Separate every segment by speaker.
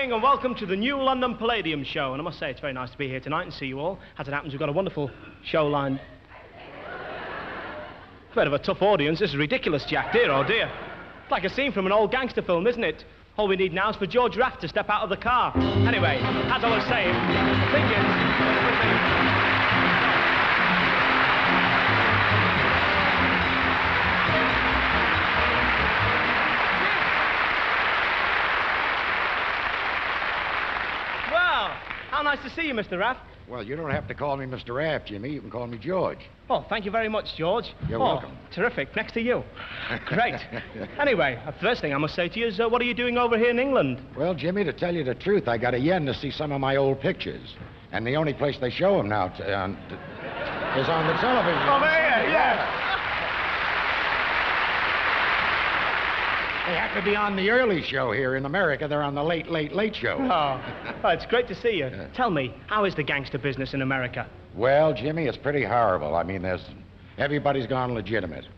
Speaker 1: evening and welcome to the new London Palladium show. And I must say, it's very nice to be here tonight and see you all. As it happens, we've got a wonderful show lined. Bit of a tough audience. This is ridiculous, Jack. Dear, oh dear. It's like a scene from an old gangster film, isn't it? All we need now is for George Raft to step out of the car. Anyway, as I was saying, the thing is... How nice to see you, Mr. Raft.
Speaker 2: Well, you don't have to call me Mr. Raft, Jimmy. You can call me George.
Speaker 1: Oh, thank you very much, George.
Speaker 2: You're welcome.
Speaker 1: Terrific. Next to you. Great. Anyway, the first thing I must say to you is, what are you doing over here in England?
Speaker 2: Well, Jimmy, to tell you the truth, I got a yen to see some of my old pictures. And the only place they show them now is on the television.
Speaker 1: Over here, yeah.
Speaker 2: They have to be on the early show here in America. They're on the late, late, late show.
Speaker 1: Oh, it's great to see you. Tell me, how is the gangster business in America?
Speaker 2: Well, Jimmy, it's pretty horrible. I mean, everybody's gone legitimate.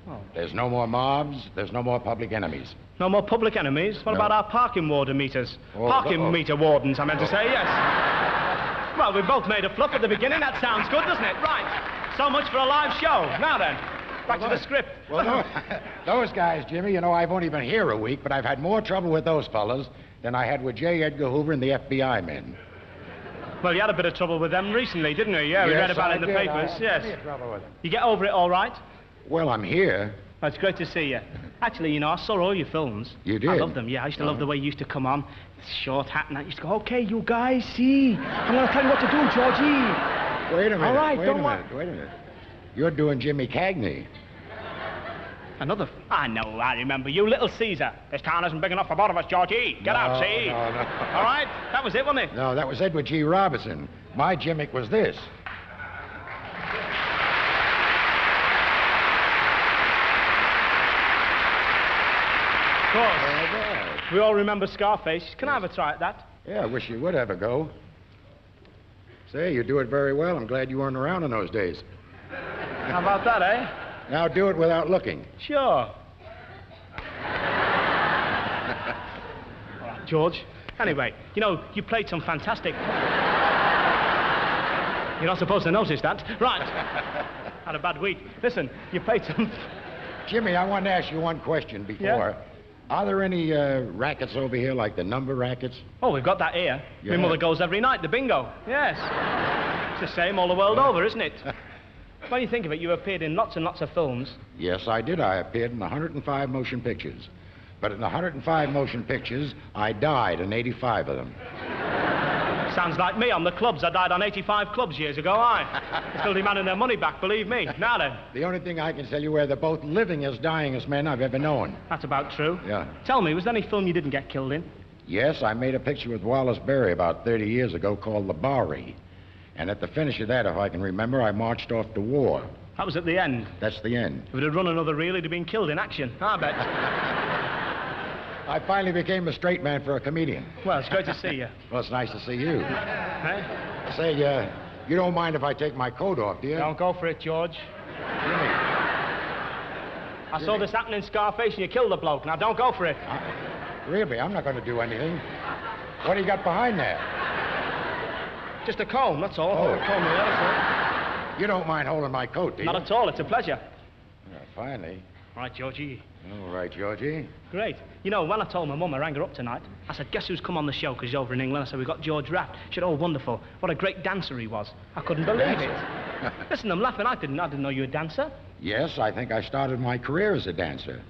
Speaker 1: Oh.
Speaker 2: There's no more mobs. There's no more public enemies.
Speaker 1: No more public enemies? What about our parking warden meters? Meter wardens, I meant to say, yes. Well, we both made a fluff at the beginning. That sounds good, doesn't it? Right. So much for a live show. Now then. Back to the script.
Speaker 2: Well, those guys, Jimmy, you know, I've only been here a week, but I've had more trouble with those fellas than I had with J. Edgar Hoover and the FBI men.
Speaker 1: Well, you had a bit of trouble with them recently, didn't you? Yeah, we read about it in the papers. Yes.
Speaker 2: I had trouble with them.
Speaker 1: You get over it all right?
Speaker 2: Well, I'm here.
Speaker 1: Oh, it's great to see you. Actually, you know, I saw all your films.
Speaker 2: You did?
Speaker 1: I love them, yeah. I used to love the way you used to come on. Short hat and that. You used to go, okay, you guys, see. I'm going to tell you what to do, Georgie.
Speaker 2: Wait a minute.
Speaker 1: All right,
Speaker 2: wait a minute. You're doing Jimmy Cagney.
Speaker 1: Another... I know, I remember. You, Little Caesar. This town isn't big enough for both of us, Georgie. Get out, see?
Speaker 2: No.
Speaker 1: All right? That was it, wasn't it?
Speaker 2: No, that was Edward G. Robinson. My gimmick was this.
Speaker 1: Of course. We all remember Scarface. Can I have a try at that?
Speaker 2: Yeah, I wish you would have a go. Say, you do it very well. I'm glad you weren't around in those days.
Speaker 1: How about that, eh?
Speaker 2: Now do it without looking.
Speaker 1: Sure. All right, George. Anyway, you know, you played some fantastic... You're not supposed to notice that. Right. Had a bad week. Listen, you played some...
Speaker 2: Jimmy, I wanted to ask you one question before.
Speaker 1: Yeah?
Speaker 2: Are there any rackets over here, like the number rackets?
Speaker 1: Oh, we've got that here.
Speaker 2: Yeah.
Speaker 1: My mother goes every night, the bingo. Yes. It's the same all the world over, isn't it? When you think of it, you appeared in lots and lots of films.
Speaker 2: Yes, I did. I appeared in 105 motion pictures. But in 105 motion pictures, I died in 85 of them.
Speaker 1: Sounds like me on the clubs. I died on 85 clubs years ago, They're still demanding their money back, believe me. Now then.
Speaker 2: The only thing I can tell you where they're both living as dying as men I've ever known.
Speaker 1: That's about true.
Speaker 2: Yeah.
Speaker 1: Tell me, was there any film you didn't get killed in?
Speaker 2: Yes, I made a picture with Wallace Berry about 30 years ago called The Bowery. And at the finish of that, if I can remember, I marched off to war.
Speaker 1: That was at the end.
Speaker 2: That's the end.
Speaker 1: If it had run another reel, he'd have been killed in action, I bet.
Speaker 2: I finally became a straight man for a comedian.
Speaker 1: Well, it's great to see you.
Speaker 2: Well, it's nice to see you.
Speaker 1: Hey?
Speaker 2: Say, you don't mind if I take my coat off, do you?
Speaker 1: Don't go for it, George.
Speaker 2: Jimmy.
Speaker 1: I saw this happen in Scarface and you killed the bloke. Now, don't go for it.
Speaker 2: Really? I'm not going to do anything. What do you got behind there?
Speaker 1: Just a comb, that's all.
Speaker 2: Oh.
Speaker 1: A comb, yeah, that's all.
Speaker 2: You don't mind holding my coat, do you?
Speaker 1: Not at all. It's a pleasure.
Speaker 2: Yeah, finally.
Speaker 1: All right, Georgie.
Speaker 2: All right, Georgie.
Speaker 1: Great. You know, when I told my mum I rang her up tonight, I said, guess who's come on the show? Because he's over in England. I said, we got George Raft. She said, oh, wonderful. What a great dancer he was. I couldn't believe it. Listen, I'm laughing. I didn't know you were a dancer.
Speaker 2: Yes, I think I started my career as a dancer.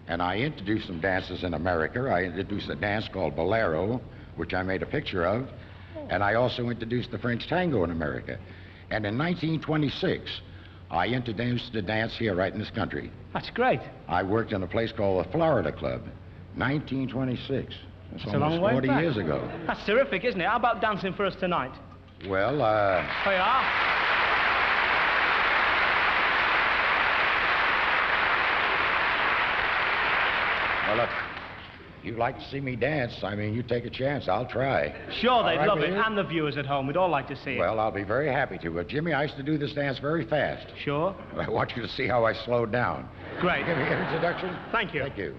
Speaker 2: And I introduced some dances in America. I introduced a dance called Bolero, which I made a picture of. And I also introduced the French tango in America. And in 1926, I introduced the dance here right in this country.
Speaker 1: That's great.
Speaker 2: I worked in a place called the Florida Club. 1926. That's
Speaker 1: a long
Speaker 2: almost
Speaker 1: way
Speaker 2: 40
Speaker 1: back.
Speaker 2: years ago.
Speaker 1: That's terrific, isn't it? How about dancing for us tonight?
Speaker 2: Well,
Speaker 1: Here you are.
Speaker 2: Well, look, you'd like to see me dance. I mean, you take a chance. I'll try.
Speaker 1: Sure, they'd
Speaker 2: All right
Speaker 1: love
Speaker 2: with
Speaker 1: it.
Speaker 2: you?
Speaker 1: And the viewers at home. We'd all like to see it.
Speaker 2: Well, I'll be very happy to. But, Jimmy, I used to do this dance very fast.
Speaker 1: Sure.
Speaker 2: I want you to see how I slowed down.
Speaker 1: Great.
Speaker 2: Give me an introduction.
Speaker 1: Thank you.
Speaker 2: Thank you.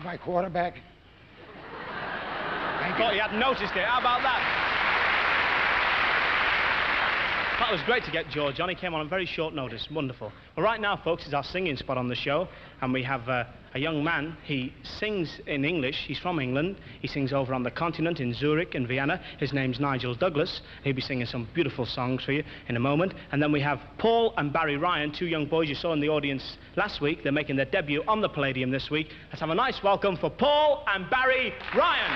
Speaker 2: my quarterback? Thank you.
Speaker 1: Thought you hadn't noticed it. How about that? That was great to get George on. He came on very short notice. Wonderful. Well, right now, folks, is our singing spot on the show. And we have a young man. He sings in English. He's from England. He sings over on the continent in Zurich and Vienna. His name's Nigel Douglas. He'll be singing some beautiful songs for you in a moment. And then we have Paul and Barry Ryan, two young boys you saw in the audience last week. They're making their debut on the Palladium this week. Let's have a nice welcome for Paul and Barry Ryan.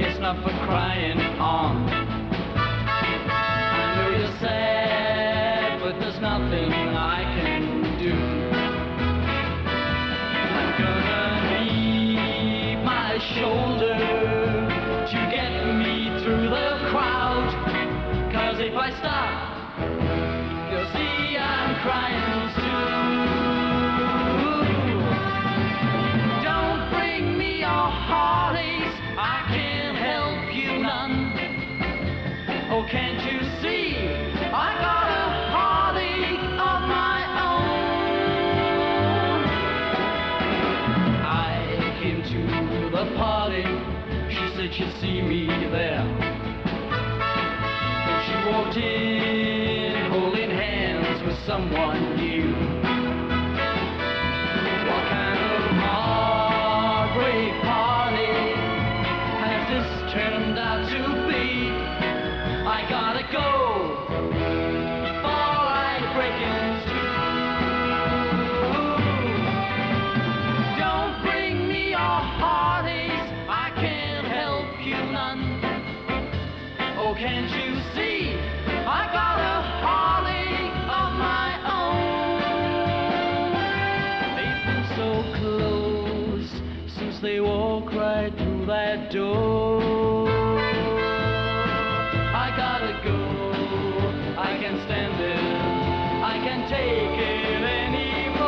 Speaker 3: It's not for crying on. I know you're sad, but there's nothing I can do. I'm gonna need my shoulder to get me through the crowd. 'Cause if I stop, you'll see I'm crying too. Don't bring me your heartaches, I can't help you none. Oh, can't you see, I got a heartache of my own. I came to the party, she said she'd see me there. And she walked in, holding hands with someone new. What kind of heartbreak party has this turned out to be? I gotta go before I break in two. Don't bring me your heartaches, I can't help you none. Oh, can't you see, I got a heartache of my own. They've been so close since they walked right through that door. I gotta go, I can't stand it, I can't take it anymore.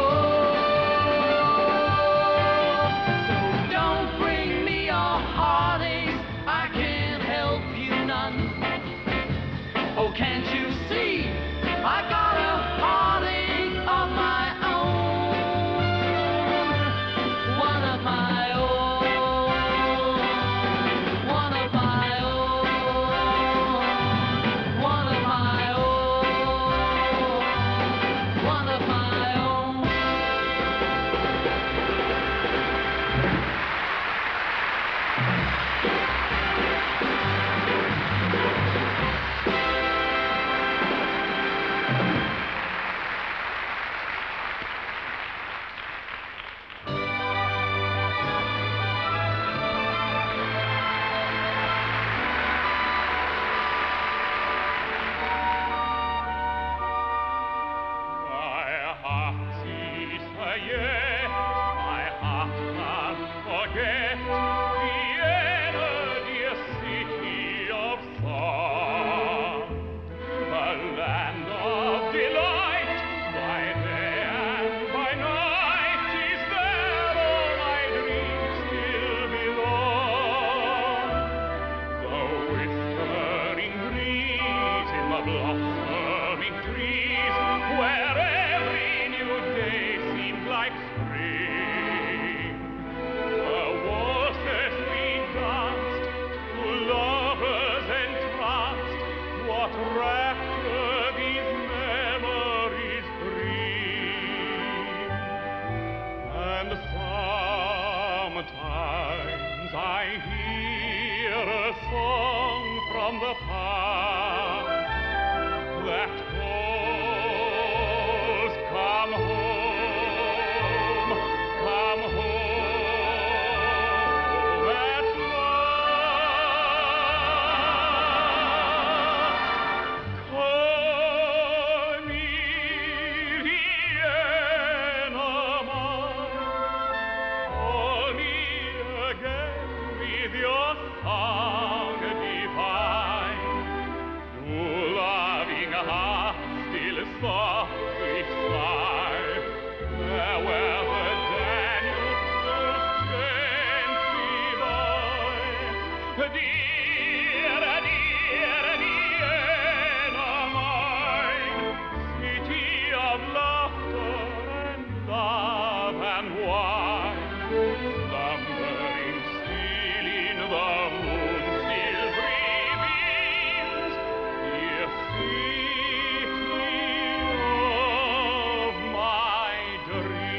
Speaker 3: So don't bring me your heartaches, I can't help you none. Oh, can't you see, I got a heartache of my own. One of my own, one of my own, one of my own, one of my own.
Speaker 4: My heart sees her yet, my heart can't forget Vienna, dear city of song, the land of delight. By day and by night is there all my dreams still belong. The whispering breeze in the blossoming trees, where every new day seemed like spring. The waltzes we danced, to lovers entranced, what rapture these memories bring. And sometimes I hear a song from the past that calls, come home at last. Call me Vienna mine, call me again with your song divine. wine, slumbering still in the moon's silvery beams, dear city of my dreams.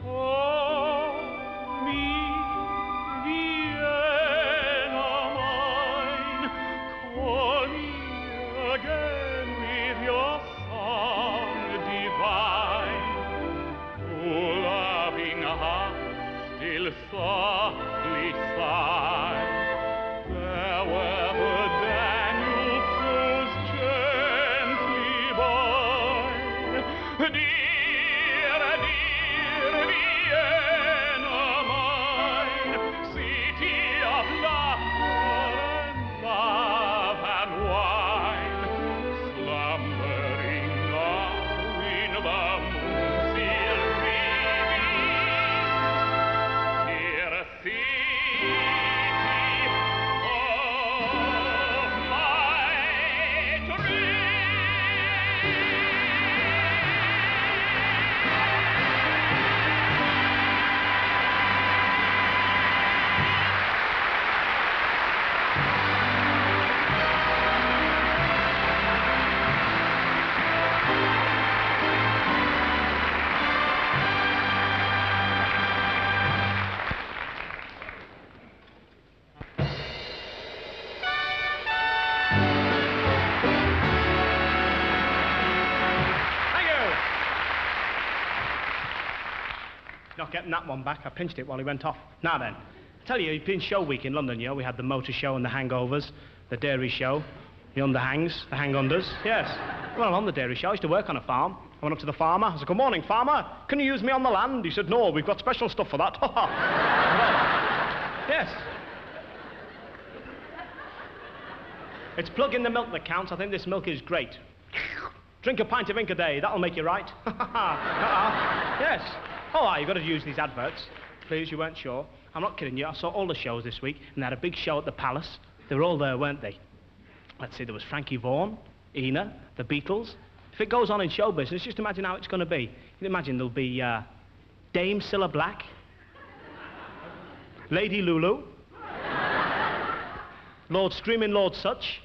Speaker 4: Call me Vienna mine, call me again with your song divine. Oh, loving heart, still softly sigh. There where the Danube flows gently by. Dear, dear Vienna mine, city of laughter and love and wine, slumbering now in the moon's silvery beams, dear city of my dreams.
Speaker 1: Thank you. Not getting that one back. I pinched it while he went off. Now then, I tell you, it's been show week in London, you know. We had the motor show and the hangovers, the dairy show, the underhangs, the hang-unders. Yes. Well, I'm on the dairy show. I used to work on a farm. I went up to the farmer. I said, "Good morning, farmer. Can you use me on the land?" He said, "No, we've got special stuff for that." Yes. It's plug in the milk that counts. I think this milk is great. Drink a pint of ink a day. That'll make you right. Yes. Oh, you've got to use these adverts. Please, you weren't sure. I'm not kidding you. I saw all the shows this week, and they had a big show at the Palace. They were all there, weren't they? Let's see, there was Frankie Vaughan, Ina, the Beatles. If it goes on in show business, just imagine how it's going to be. You can imagine there'll be Dame Cilla Black, Lady Lulu, Lord Screaming Lord Such,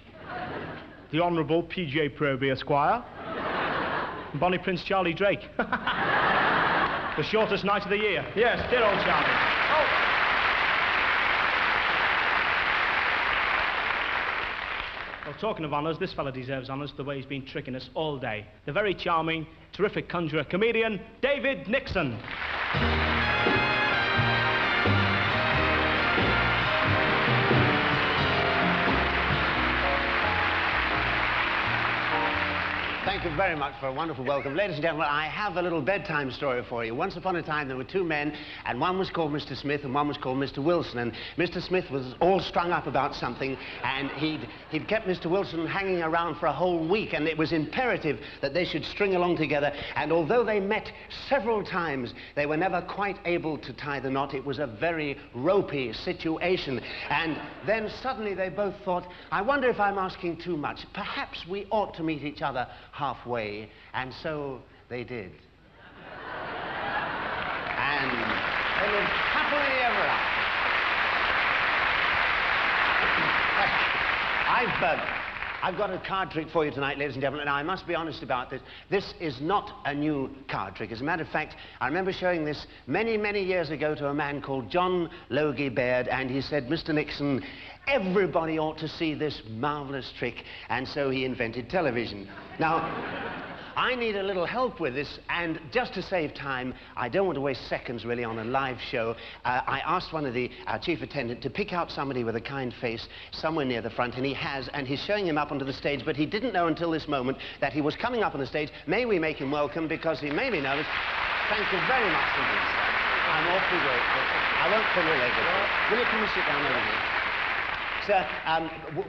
Speaker 1: the Honourable P.J. Proby Esquire, and Bonnie Prince Charlie Drake. The shortest night of the year. Yes, dear old Charlie. Oh. Well, talking of honours, this fella deserves honours the way he's been tricking us all day. The very charming, terrific conjurer, comedian, David Nixon.
Speaker 5: Thank you very much for a wonderful welcome. Ladies and gentlemen, I have a little bedtime story for you. Once upon a time, there were two men, and one was called Mr. Smith and one was called Mr. Wilson. And Mr. Smith was all strung up about something, and he'd kept Mr. Wilson hanging around for a whole week, and it was imperative that they should string along together. And although they met several times, they were never quite able to tie the knot. It was a very ropey situation. And then suddenly they both thought, I wonder if I'm asking too much. Perhaps we ought to meet each other halfway, and so they did. And they lived happily ever after. I've got a card trick for you tonight, ladies and gentlemen, and I must be honest about this. This is not a new card trick. As a matter of fact, I remember showing this many, many years ago to a man called John Logie Baird, and he said, Mr. Nixon, everybody ought to see this marvelous trick, and so he invented television. Now, I need a little help with this, and just to save time, I don't want to waste seconds really on a live show. I asked one of the chief attendant to pick out somebody with a kind face somewhere near the front, and he has, and he's showing him up onto the stage, but he didn't know until this moment that he was coming up on the stage. May we make him welcome, because he may be nervous. Thank you very much indeed, sir. I'm awfully grateful. I won't pull your leg at all. Will you come and sit down over here? Sir,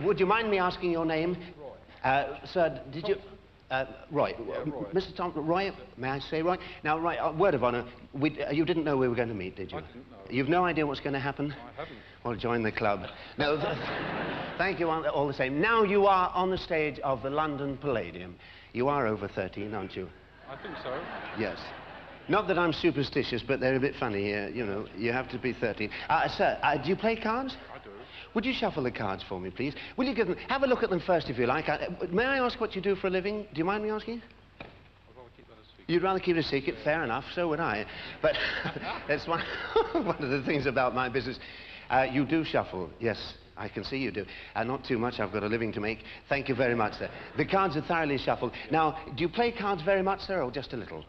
Speaker 5: would you mind me asking your name? Roy. Sir, did you... Roy.
Speaker 4: Roy.
Speaker 5: Mr. Thompson, Roy, may I say Roy? Now, Roy, word of honour, you didn't know we were going to meet, did you?
Speaker 4: I didn't know.
Speaker 5: You've no idea what's going to happen?
Speaker 4: I haven't.
Speaker 5: Well, join the club. No, thank you all the same. Now you are on the stage of the London Palladium. You are over 13, aren't you?
Speaker 4: I think so.
Speaker 5: Yes. Not that I'm superstitious, but they're a bit funny here. You know, you have to be 13. Sir, do you play cards?
Speaker 4: I do.
Speaker 5: Would you shuffle the cards for me, please? Will you give them... Have a look at them first, if you like. May I ask what you do for a living? Do you mind me asking?
Speaker 4: I'd rather keep that a secret.
Speaker 5: You'd rather keep it a secret? Fair enough, so would I. But that's one of the things about my business. You do shuffle, yes. I can see you do. Not too much, I've got a living to make. Thank you very much, sir. The cards are thoroughly shuffled. Now, do you play cards very much, sir, or just a little?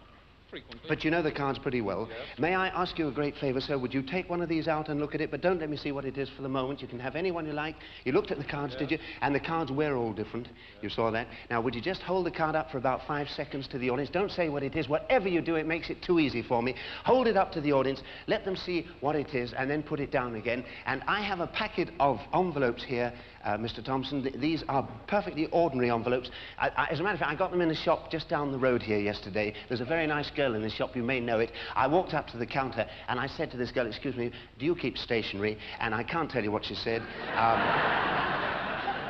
Speaker 4: Frequently.
Speaker 5: But you know the cards pretty well.
Speaker 4: Yes.
Speaker 5: May I ask you a great favour, sir? Would you take one of these out and look at it? But don't let me see what it is for the moment. You can have any one you like. You looked at the cards, did you? And the cards were all different. You saw that. Now, would you just hold the card up for about 5 seconds to the audience? Don't say what it is. Whatever you do, it makes it too easy for me. Hold it up to the audience. Let them see what it is, and then put it down again. And I have a packet of envelopes here, Mr. Thompson. These are perfectly ordinary envelopes. As a matter of fact, I got them in a shop just down the road here yesterday. There's a very nice girl in the shop, you may know it. I walked up to the counter and I said to this girl, excuse me, do you keep stationery? And I can't tell you what she said.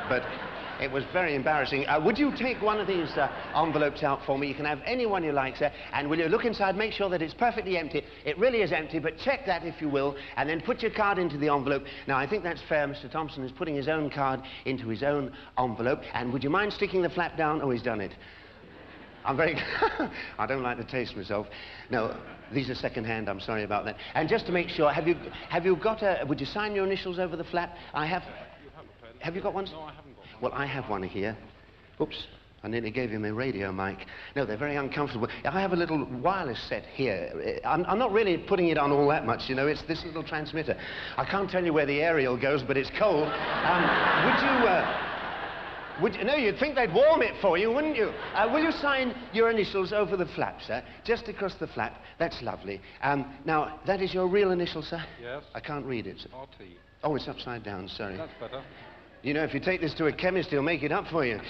Speaker 5: But it was very embarrassing. Would you take one of these envelopes out for me? You can have any one you like, sir. And will you look inside, make sure that it's perfectly empty. It really is empty, but check that if you will, and then put your card into the envelope. Now, I think that's fair. Mr. Thompson is putting his own card into his own envelope. And would you mind sticking the flap down? Oh, he's done it. I'm very... I don't like to taste myself. No, these are second-hand. I'm sorry about that. And just to make sure, have you got a... Would you sign your initials over the flap? I have... Have you got one?
Speaker 4: No, I haven't got one.
Speaker 5: Well, I have one here. Oops. I nearly gave you my radio mic. No, they're very uncomfortable. I have a little wireless set here. I'm not really putting it on all that much, you know. It's this little transmitter. I can't tell you where the aerial goes, but it's cold. No, you'd think they'd warm it for you, wouldn't you? Will you sign your initials over the flap, sir? Just across the flap. That's lovely. Now, that is your real initial, sir?
Speaker 4: Yes.
Speaker 5: I can't read it, sir.
Speaker 4: RT.
Speaker 5: Oh, it's upside down, sorry.
Speaker 4: That's better.
Speaker 5: You know, if you take this to a chemist, he'll make it up for you.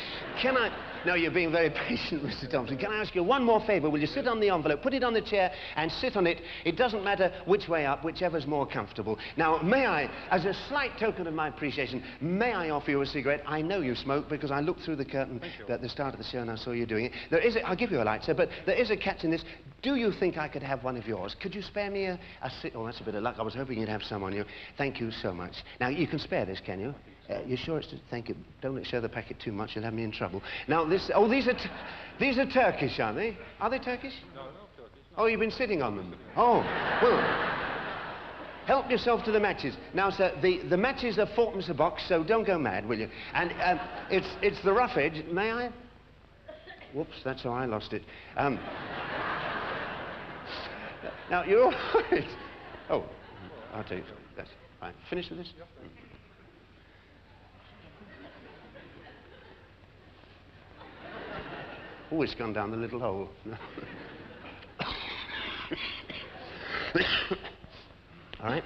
Speaker 5: Can I... No, you're being very patient, Mr. Thompson. Can I ask you one more favour? Will you sit on the envelope, put it on the chair, and sit on it? It doesn't matter which way up, whichever's more comfortable. Now, may I, as a slight token of my appreciation, may I offer you a cigarette? I know you smoke because I looked through the curtain at the start of the show and I saw you doing it. There is a... I'll give you a light, sir, but there is a catch in this. Do you think I could have one of yours? Could you spare me a Oh, that's a bit of luck. I was hoping you'd have some on you. Thank you so much. Now, you can spare this, can you? You sure it's... Thank you. Don't show the packet too much. You'll have me in trouble. Now, this... Oh, these are Turkish, aren't they? Are they Turkish?
Speaker 4: No, not Turkish.
Speaker 5: Oh, you've been sitting on them. Oh, well... Help yourself to the matches. Now, sir, the matches are 4pence a box, so don't go mad, will you? And it's the rough edge. May I? Whoops, that's how I lost it. Now, you're all right. Oh, I'll take it. That's fine. Finished with this? Oh, it's gone down the little hole. All right.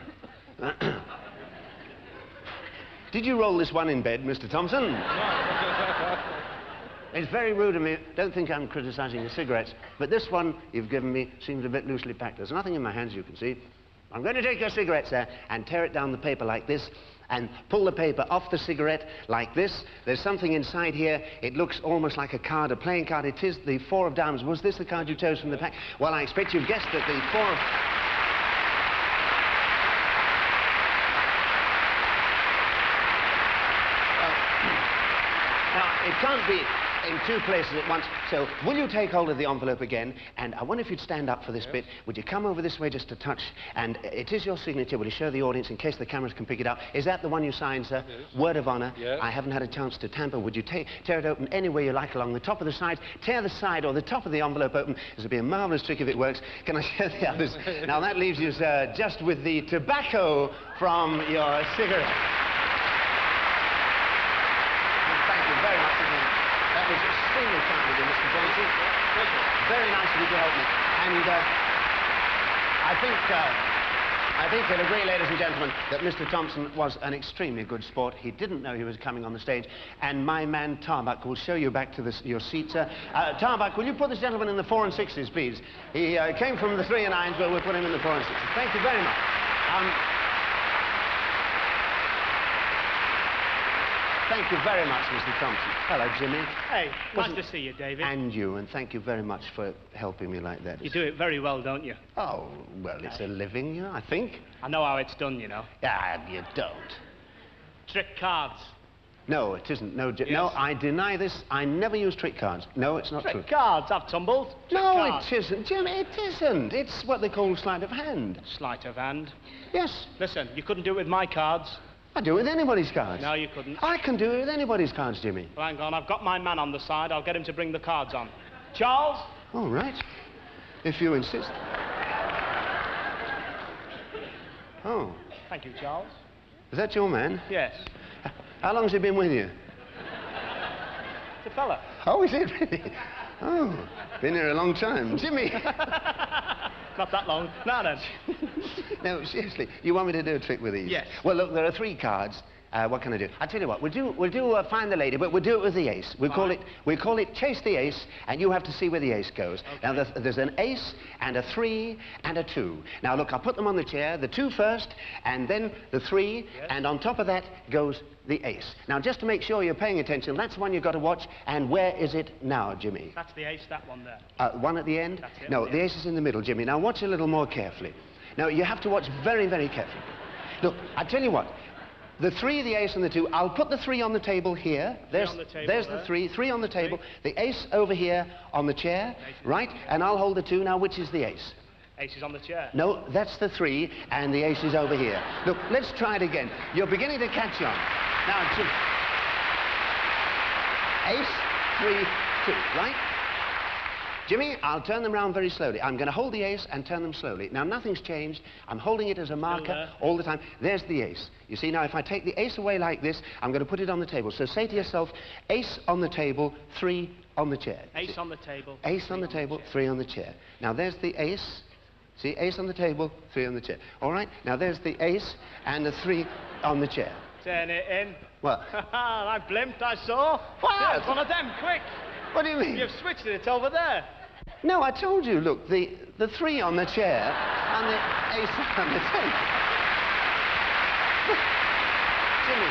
Speaker 5: Did you roll this one in bed, Mr. Thompson? It's very rude of me. Don't think I'm criticizing your cigarettes, but this one you've given me seems a bit loosely packed. There's nothing in my hands, you can see. I'm going to take your cigarette, sir, and tear it down the paper like this, and pull the paper off the cigarette like this. There's something inside here. It looks almost like a card, a playing card. It is the 4 of diamonds. Was this the card you chose from the pack? Well, I expect you've guessed that the 4 of... Now, it can't be in 2 places at once. So, will you take hold of the envelope again? And I wonder if you'd stand up for this bit. Would you come over this way just a touch? And it is your signature. Will you show the audience in case the cameras can pick it up? Is that the one you signed, sir?
Speaker 4: Yes.
Speaker 5: Word of honour.
Speaker 4: Yes.
Speaker 5: I haven't had a chance to tamper. Would you tear it open any way you like along the top of the sides? Tear the side or the top of the envelope open. This would be a marvellous trick if it works. Can I show the others? Now, that leaves you, sir, just with the tobacco from your cigarette. Thank you very much indeed. That was extremely kind of you, Mr. Johnson. Very nice of you to help me. And I think I think you'll agree, ladies and gentlemen, that Mr. Thompson was an extremely good sport. He didn't know he was coming on the stage. And my man, Tarbuck, will show you back to your seat, sir. Tarbuck, will you put this gentleman in the 4 and 6s, please? He came from the 3 and 9s, but we'll put him in the 4 and 6s. Thank you very much. Thank you very much, Mr. Thompson. Hello, Jimmy.
Speaker 1: Hey, nice to see you, David.
Speaker 5: And you, and thank you very much for helping me like that.
Speaker 1: You do it very well, don't you?
Speaker 5: Oh, well, it's a living, you know, I think.
Speaker 1: I know how it's done, you know.
Speaker 5: Ah, you don't.
Speaker 1: Trick cards.
Speaker 5: No, it isn't. No,
Speaker 1: Yes.
Speaker 5: no, I deny this. I never use trick cards. No, it's not true.
Speaker 1: Trick cards, I've tumbled. Trick
Speaker 5: No,
Speaker 1: cards.
Speaker 5: it isn't, Jimmy, it isn't. It's what they call sleight of hand.
Speaker 1: Sleight of hand.
Speaker 5: Yes,
Speaker 1: Listen, you couldn't do it with my cards.
Speaker 5: I do it with anybody's cards.
Speaker 1: No, you couldn't.
Speaker 5: I can do it with anybody's cards, Jimmy.
Speaker 1: Well, hang on, I've got my man on the side. I'll get him to bring the cards on. Charles?
Speaker 5: All right, if you insist. Oh,
Speaker 1: Thank you, Charles.
Speaker 5: is that your man?
Speaker 1: Yes.
Speaker 5: How long's he been with you?
Speaker 1: It's a fella.
Speaker 5: Oh, is it really? Oh, been here a long time. Jimmy!
Speaker 1: Not that long. Now then.
Speaker 5: No, seriously, you want me to do a trick with these?
Speaker 1: Yes.
Speaker 5: Well, look, there are 3 cards. What can I do? I'll tell you what, we'll do Find the Lady, but we'll do it with the ace. We'll call it Chase the Ace, and you have to see where the ace goes.
Speaker 1: Okay.
Speaker 5: Now, there's an ace, and a 3, and a 2. Now, look, I'll put them on the chair, the 2 first, and then the 3,
Speaker 1: Yes.
Speaker 5: and on top of that goes the ace. Now, just to make sure you're paying attention, that's the one you've got to watch, and where is it now, Jimmy?
Speaker 1: That's the ace, that one there.
Speaker 5: One at the end?
Speaker 1: That's it,
Speaker 5: No,
Speaker 1: yeah.
Speaker 5: the ace is in the middle, Jimmy. Now, watch a little more carefully. Now, you have to watch very, very carefully. Look, I tell you what. The 3, the ace, and the 2. I'll put the 3 on the table here. There's
Speaker 1: on the table
Speaker 5: the
Speaker 1: there.
Speaker 5: 3 on the table. The ace over here on the chair, right? And I'll hold the 2. Now, which is the ace?
Speaker 1: Ace is on the chair.
Speaker 5: No, that's the 3, and the ace is over here. Look, let's try it again. You're beginning to catch on. Now, ace, 3, 2, right? Jimmy, I'll turn them round very slowly. I'm going to hold the ace and turn them slowly. Now, nothing's changed. I'm holding it as a marker
Speaker 1: there.
Speaker 5: all the time. There's the ace. You see, now, if I take the ace away like this, I'm going to put it on the table. So say to yourself, ace on the table, 3 on the chair.
Speaker 1: Ace on the table.
Speaker 5: Ace on the table, 3 on the chair. Now, there's the ace. See, ace on the table, 3 on the chair. All right? Now, there's the ace and the 3 on the chair.
Speaker 1: Turn it in.
Speaker 5: What?
Speaker 1: I blimped, I saw.
Speaker 5: What?
Speaker 1: Yeah, it's one of them, quick.
Speaker 5: What do you mean?
Speaker 1: You've switched it, it's over there.
Speaker 5: No, I told you. Look, the 3 on the chair and the ace on the table. Jimmy,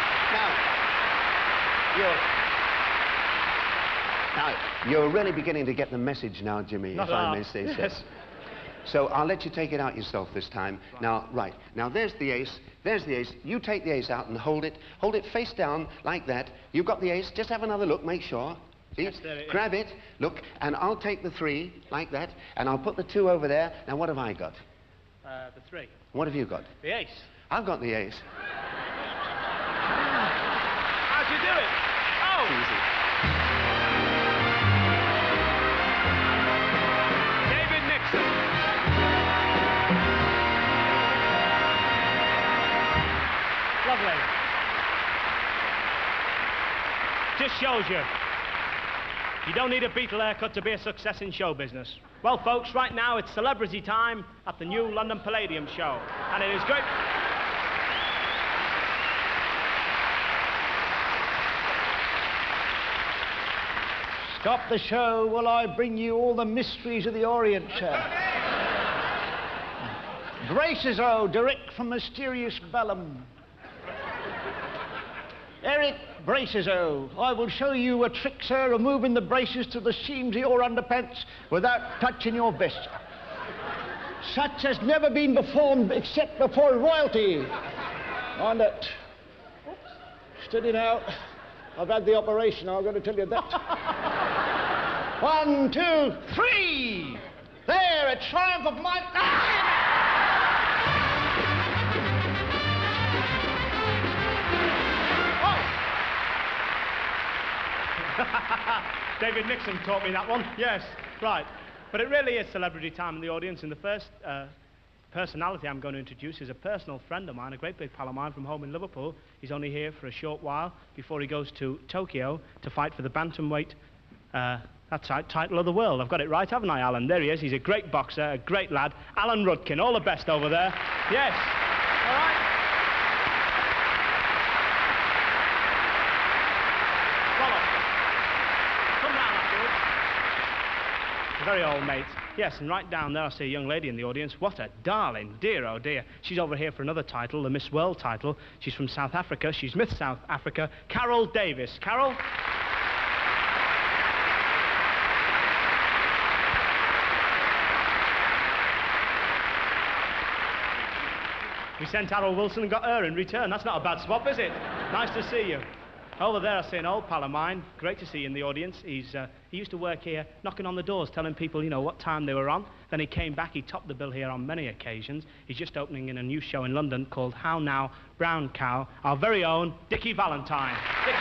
Speaker 5: now, you're really beginning to get the message now, Jimmy,
Speaker 1: Not
Speaker 5: if I may
Speaker 1: half.
Speaker 5: say so.
Speaker 1: Yes.
Speaker 5: So I'll let you take it out yourself this time.
Speaker 1: Right.
Speaker 5: Now, right. Now, there's the ace. There's the ace. You take the ace out and hold it. Hold it face down like that. You've got the ace. Just have another look. Make sure. See?
Speaker 1: Yes, there it is.
Speaker 5: Grab it. Look. And I'll take the 3 like that. And I'll put the 2 over there. Now, what have I got?
Speaker 1: The 3.
Speaker 5: What have you got?
Speaker 1: The ace.
Speaker 5: I've got the ace.
Speaker 1: How'd you do it? Oh!
Speaker 5: Easy.
Speaker 1: David Nixon. Lovely. Just shows you don't need a Beatle haircut to be a success in show business. Well, folks, right now it's celebrity time at the new London Palladium show. And it is great.
Speaker 6: Stop the show while I bring you all the mysteries of the Orient, sir. Braces, oh, direct from mysterious vellum. Eric Braces, oh, I will show you a trick, sir, removing the braces to the seams of your underpants without touching your vest. Such has never been performed except before royalty. On it. Steady now. I've had the operation, I'm going to tell you that. 1, 2, 3! There, a triumph of my...
Speaker 1: David Nixon taught me that one. Yes, right. But it really is celebrity time in the audience, and the first personality I'm going to introduce is a personal friend of mine, a great big pal of mine from home in Liverpool. He's only here for a short while before he goes to Tokyo to fight for the bantamweight That's right, title of the world. I've got it right, haven't I, Alan? There he is. He's a great boxer, a great lad. Alan Rudkin, all the best over there. Yes. All right. Follow. Come round afterwards. Very old mate. Yes, and right down there I see a young lady in the audience. What a darling, dear oh dear. She's over here for another title, the Miss World title. She's from South Africa. She's Miss South Africa. Carol Davis. Carol? We sent Harold Wilson and got her in return. That's not a bad swap, is it? Nice to see you. Over there, I see an old pal of mine. Great to see you in the audience. He used to work here, knocking on the doors, telling people, you know, what time they were on. Then he came back. He topped the bill here on many occasions. He's just opening in a new show in London called How Now, Brown Cow. Our very own Dickie Valentine. Dickie.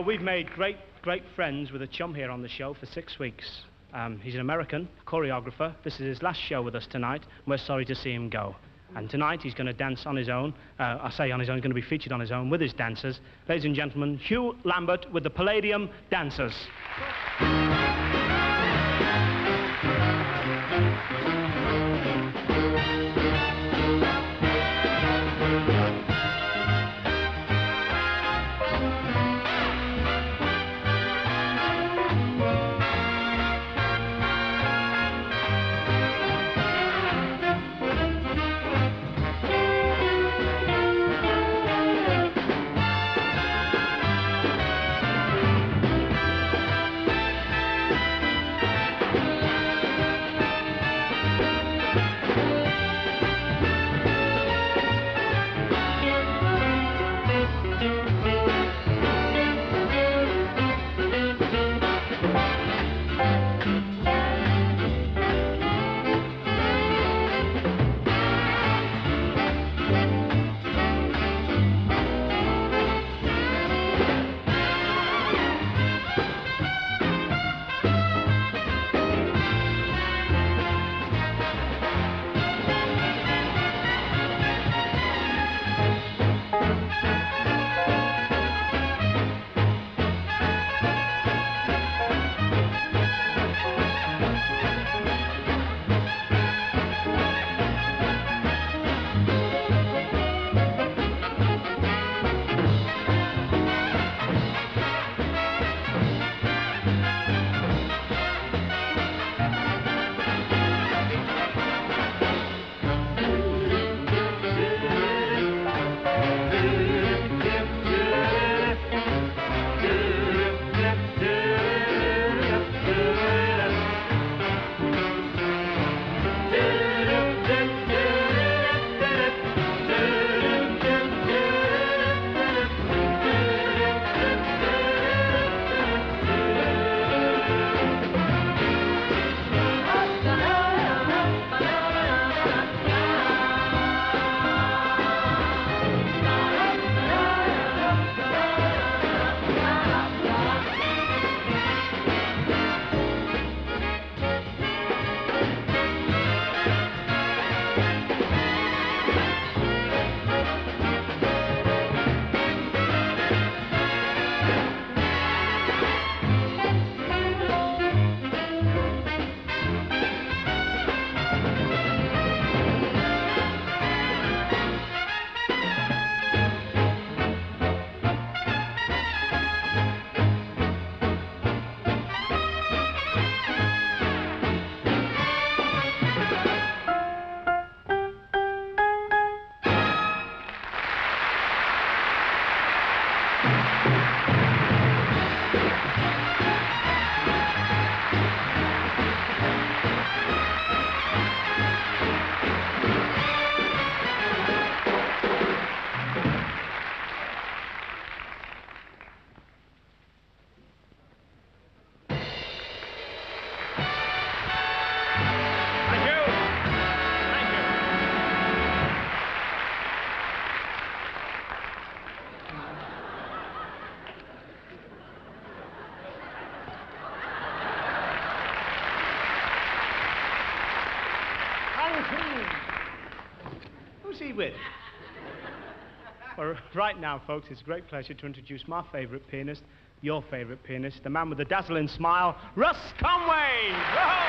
Speaker 1: We've made great friends with a chum here on the show for 6 weeks. He's an American choreographer. This is his last show with us tonight. We're sorry to see him go. And tonight he's going to dance on his own. I say on his own, he's going to be featured on his own with his dancers. Ladies and gentlemen, Hugh Lambert with the Palladium Dancers. he with? Well, right now, folks, it's a great pleasure to introduce my favourite pianist, your favourite pianist, the man with the dazzling smile, Russ Conway! Whoa!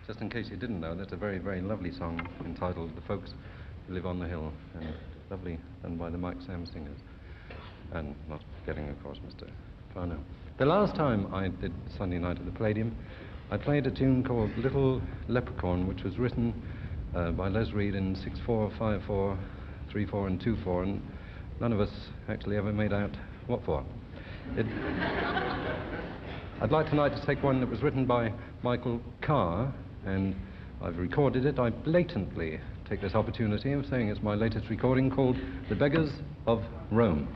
Speaker 7: Just in case you didn't know, that's a very, very lovely song entitled The Folks Who Live on the Hill, and lovely done by the Mike Sam Singers. And not forgetting, of course, Mr. Farno. The last time I did Sunday night at the Palladium, I played a tune called Little Leprechaun, which was written by Les Reed in 6/4, 5/4, 3/4 and 2/4, and none of us actually ever made out what for. I'd like tonight to take one that was written by Michael Carr, and I've recorded it. I blatantly take this opportunity of saying it's my latest recording called The Beggars of Rome.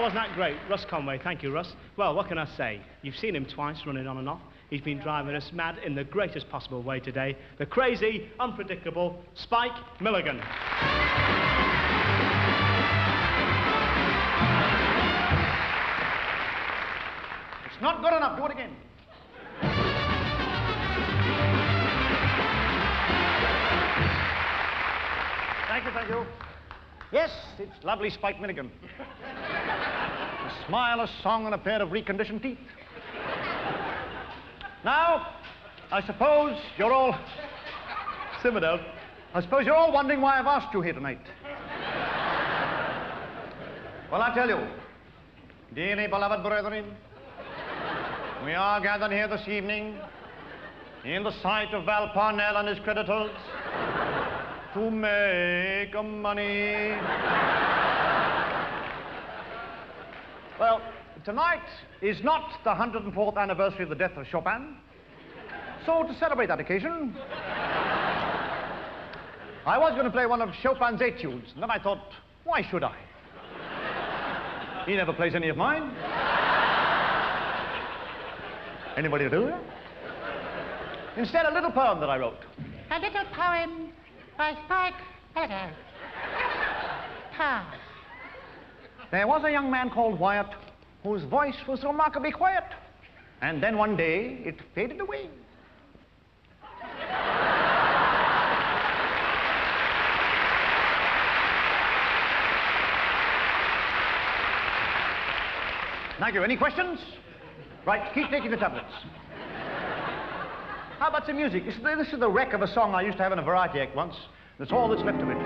Speaker 1: wasn't that great? Russ Conway, thank you, Russ. Well, what can I say? You've seen him twice running on and off. He's been driving us mad in the greatest possible way today. The crazy, unpredictable Spike Milligan.
Speaker 6: It's not good enough. Do it again. Thank you, thank you. Yes, it's lovely Spike Milligan. A smile, a song, and a pair of reconditioned teeth. Now, I suppose you're all... Simmer down. I suppose you're all wondering why I've asked you here tonight. Well, I tell you, dearly beloved brethren, we are gathered here this evening in the sight of Val Parnell and his creditors to make money. Well, tonight is not the 104th anniversary of the death of Chopin. So, to celebrate that occasion, I was going to play one of Chopin's etudes, and then I thought, why should I? He never plays any of mine. Anybody do it? Instead, a little poem that I wrote.
Speaker 8: A little poem by Spike Milligan.
Speaker 6: There was a young man called Wyatt whose voice was remarkably quiet. And then one day, it faded away. Thank you. Any questions? Right, keep taking the tablets. How about some music? This is the wreck of a song I used to have in a variety act once. That's all that's left of it.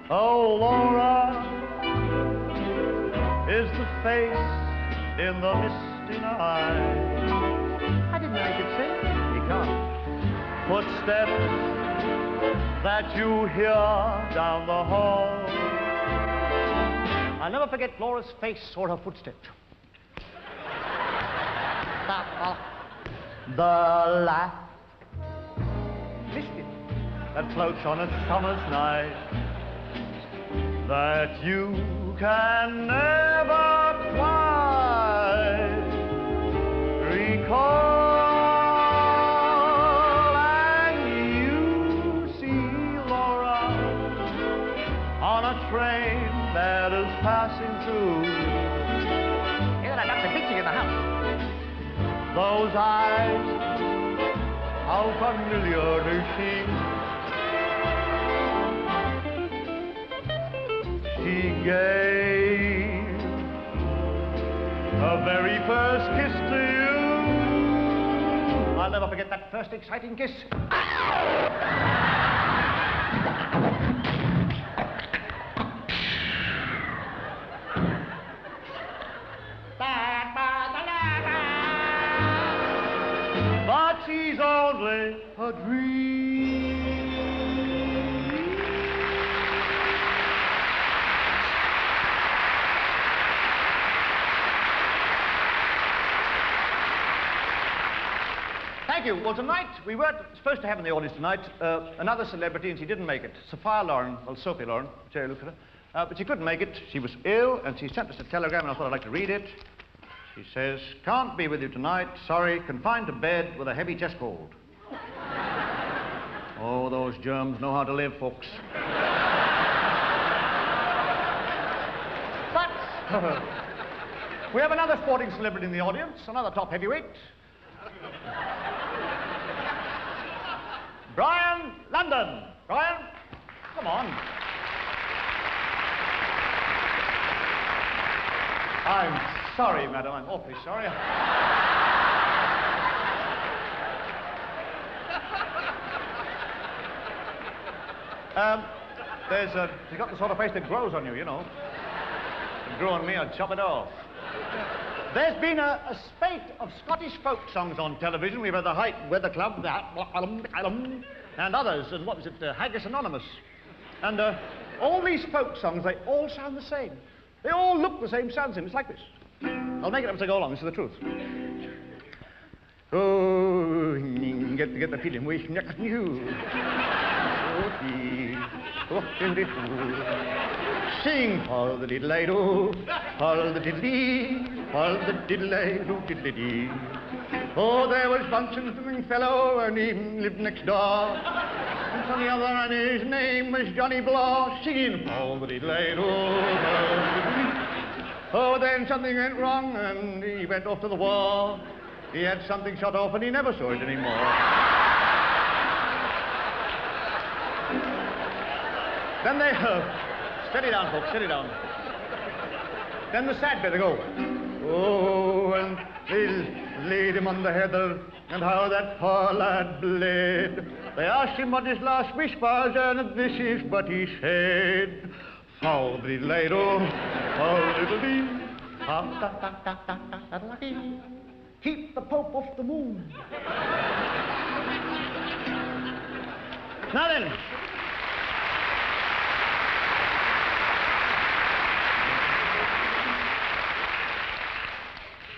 Speaker 6: Oh, Laura is the face in the misty night. I didn't know I could sing. You can't. Footsteps that you hear down the hall. I'll never forget Laura's face or her footsteps. The laugh, listen, that floats on a summer's night, that you can never quite recall, and you see Laura on a train that is passing through. Yeah, that's a picture in the house. Those eyes, how familiar they seem. She gave her very first kiss to you. I'll never forget that first exciting kiss. But she's only a dream. Thank you. Well, tonight, we weren't supposed to have in the audience tonight another celebrity, and she didn't make it. Sophia Loren, well, Sophie Loren, Jerry, look at her. But she couldn't make it. She was ill, and she sent us a telegram, and I thought I'd like to read it. She says, can't be with you tonight. Sorry, confined to bed with a heavy chest cold. Oh, those germs know how to live, folks. But we have another sporting celebrity in the audience, another top heavyweight. Brian London. Brian, come on. I'm sorry, madam. I'm awfully sorry. You've got the sort of face that grows on you, you know. If it grew on me, I'd chop it off. There's been a spate of Scottish folk songs on television. We've had the Height Weather Club, and others, and what was it, Haggis Anonymous. And all these folk songs, they all sound the same. They all look the same, sound the same. It's like this. I'll make it up as I go along. This is the truth. Oh, get the feeling, wishing you. Sing for the diddle-ay-do, for the diddle-dee, for the diddle-ay-do, diddle-dee. Oh, there was once a little fellow, and he lived next door. And on the other, and his name was Johnny Blaw, singing for the diddle-ay-do, for the diddle-dee. Oh, then something went wrong, and he went off to the war. He had something shot off, and he never saw it anymore. Then they steady down, folks, steady down. Then the sad bit, they go, oh, and they laid him on the heather, and how that poor lad bled. They asked him what his last wish was, and this is what he said. How the diddle-ay-do, how diddle-dee, how-da-da-da-da-da-da-da-dee. Keep the Pope off the moon. Now then.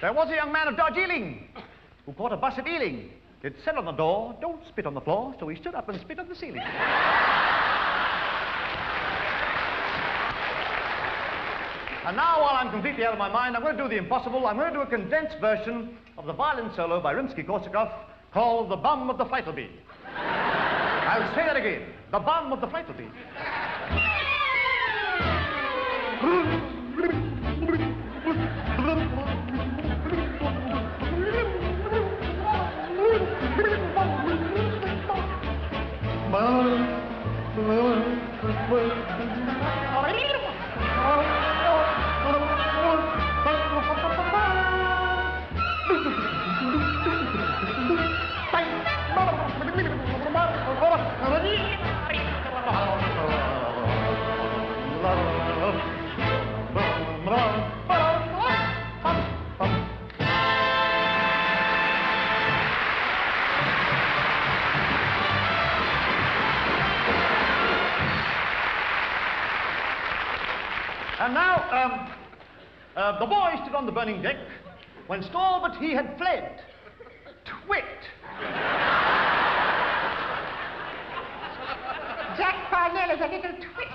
Speaker 6: There was a young man of Darjeeling who caught a bus at Ealing. It said on the door, don't spit on the floor, so he stood up and spit on the ceiling. And now, while I'm completely out of my mind, I'm going to do the impossible. I'm going to do a condensed version of the violin solo by Rimsky-Korsakov called The Bum of the Flytleby. I'll say that again. The Bum of the Flytleby. And now, the boy stood on the burning deck when saw that he had fled. Twit!
Speaker 8: Jack Parnell is a little twit.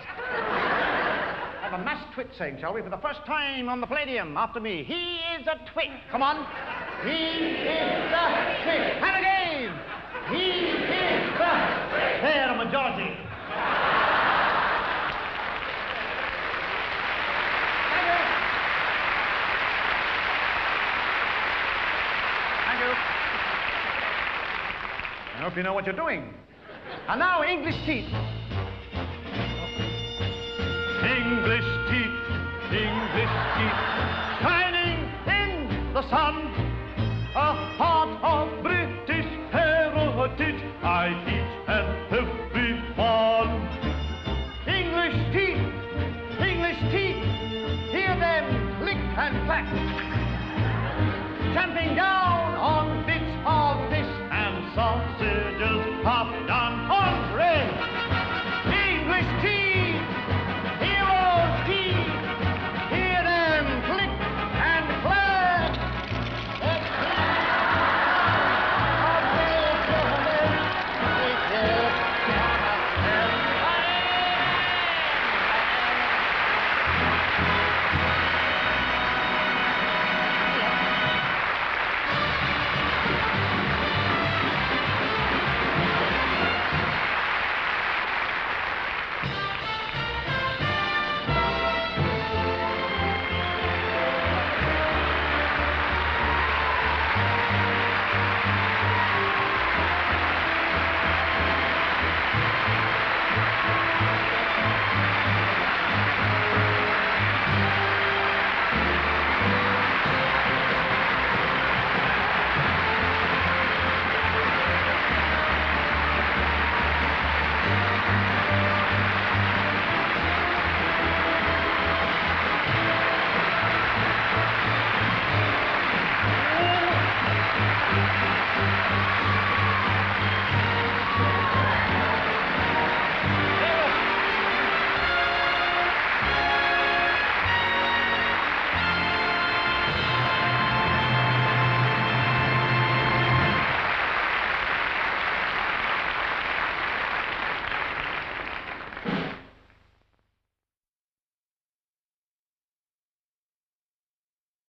Speaker 6: Have a mass twit saying, shall we? For the first time on the Palladium, after me. He is a twit. Come on. He is a twit. And again. He is the twit. There, a majority. I hope you know what you're doing. And now, English teeth. English teeth, shining in the sun.